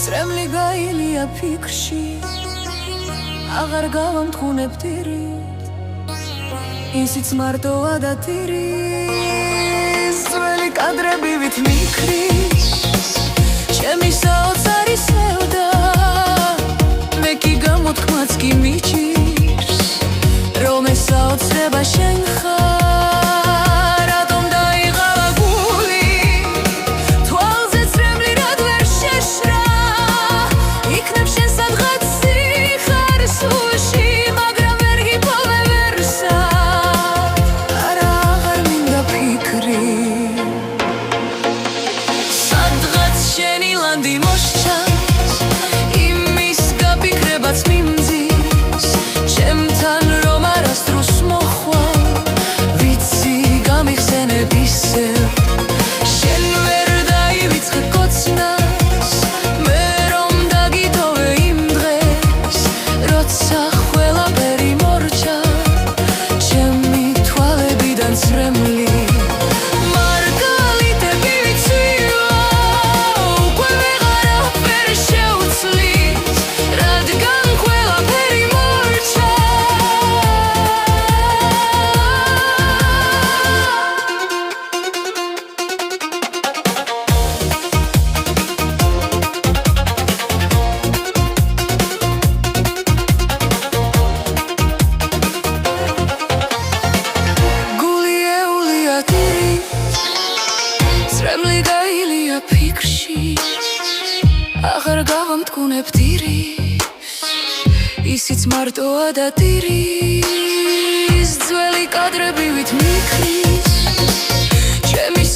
წრემლი გაილია ფიქრში აღარ გავამთხუნებ ტირით ისიც მარტოა და ტირის ძველი კადრები ვით მიქრის ჩემი საოცარი სევდა მე კი გამოთქმაც კი მიჭირს რომ ეს საოცრება შენ ხარ წრემლი გაილია ფიქრში აღარ გავამტკუნებ ტირის ისიც მარტოა და ტირის ძველი კადრები ვით მიქრის ჩემი